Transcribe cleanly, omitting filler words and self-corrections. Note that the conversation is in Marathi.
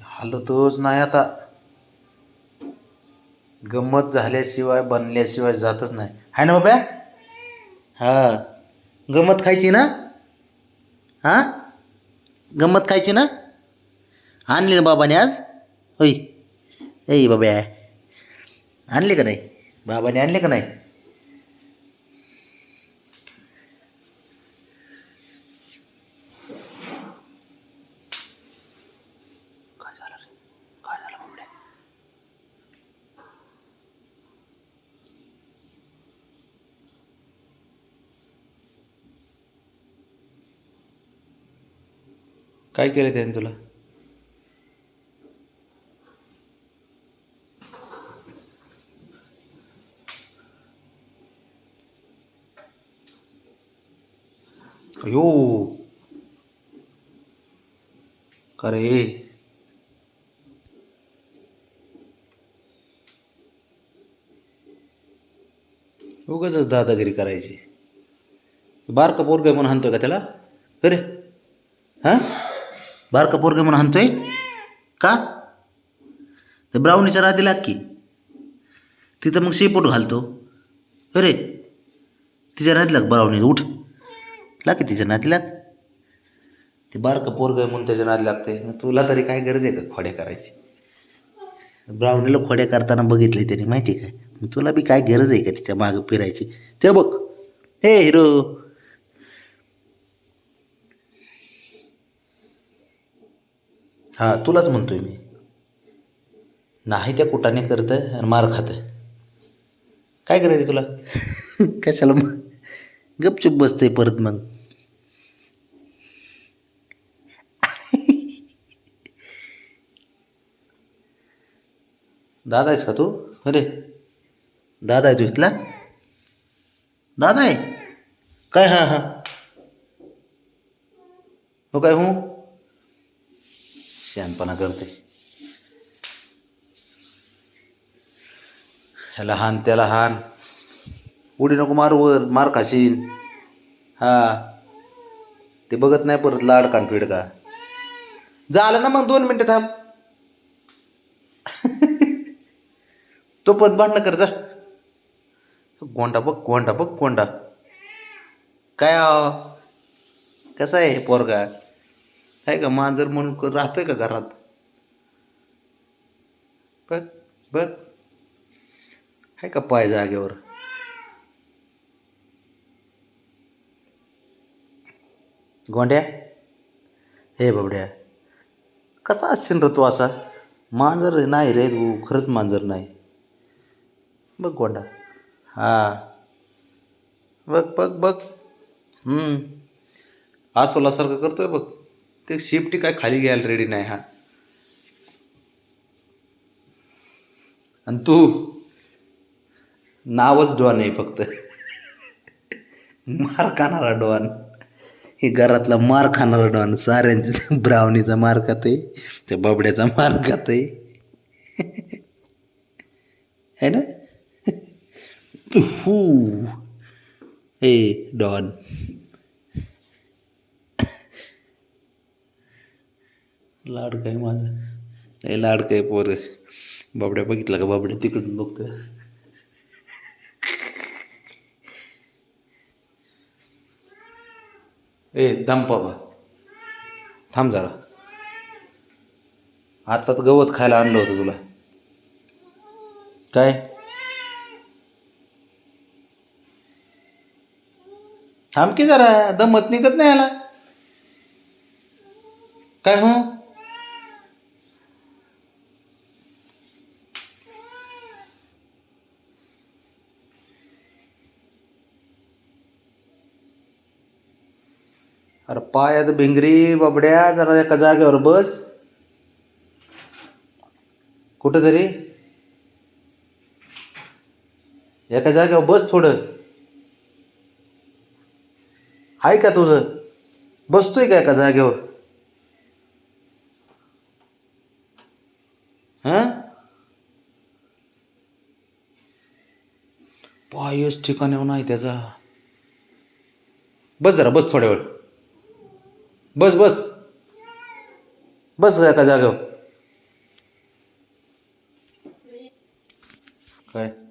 हलतोच नाही आता. गंमत झाल्याशिवाय बनल्याशिवाय जातच नाही. हाय ना बाबा. हा, गंमत खायची ना. हा, गंमत खायची ना. आणली ना बाबाने आज. होय. ए बाबा, आणले का नाही. बाबाने आणले का नाही. काय झालं रे. काय झालं बाबड्या. काय केलं त्याने तुला. अयो, का रे. उगाच दादागिरी करायची. बारका पोरग म्हणून हाणतोय का त्याला. अरे हां, बारका पोरग म्हणून हाणतोय का. तर ब्राऊनीच्या राधी लाग की. तिथं मग शेपूट घालतो. अरे तिच्या नादी लाग. ब्राऊनी उठ लाग की तिच्या नादी लाग. ते बारका पोरग म्हणून त्याच्या नादी लागते. तुला तरी काय गरज आहे का खोड्या करायची. ब्राऊनीला खोड्या करताना बघितले त्याने माहिती आहे काय. तुला बी काय गरज आहे का तिच्या मागं फिरायची. ते बघ, हे हिरो. हां, तुलाच म्हणतोय मी. नाही त्या कुटाने करतं आणि मार खातं. काय करायचं तुला. कशाला मग गपचूप बसतंय परत मग. दादा आहेस का तू. अरे दादा आहे तू इथला. दादा आहे काय. हां हां, हो काय. हो, शहाणपणा करते. ह्याला हान त्याला हान. उडी नको मारू वर, मार खाशीन. हा, ते बघत नाही परत लाड कान पिडका. झालं ना मग 2 मिनटं थांब. तो पण भांडणं कर जा. गोंडा बघ, गोंडा बघ, गोंडा. काय कसा आहे पोरगा. आहे का मांजर म्हणून राहतोय का घरात. बघ बघ, आहे का पाय जागेवर. गोंड्या, हे बाबड्या, कसा असशील रे तू असा. मांजर नाही रे तू, खरंच मांजर नाही. बघ गोंडा. हा, बघ बघ बघ. आसोलासारखं करतोय बघ. ते शेपटी काय खाली घ्यायला रेडी नाही. हा, आणि तू नावच डॉन आहे फक्त. मार खाणारा डॉन. हे घरातला मार खाणारा डॉन. साऱ्यांचा ब्राउनीचा मार खातोय, त्या बबड्याचा मार खातोय. है ना. हू, हे डॉन. लाडकं आहे माझं. लय लाडकं आहे पोर. बाबड्या बघितला का. बाबड्या तिकडून बघतोय. ए दम बाबा, थांब जरा. आता तर गवत खायला आणलं होतं तुला. काय थांब की जरा. दमत निघत नाही याला. काय हो. अरे पायात भिंगरी बाबड्या. जरा एका जागेवर बस. कुठंतरी एका जागेवर बस थोडं. आहे का तुझं. बसतोय का एका जागेवर. हां, पायच ठिकाणावर नाही त्याचा. बस जरा, बस थोड्या वेळ. बस बस बस एका जागेवर. काय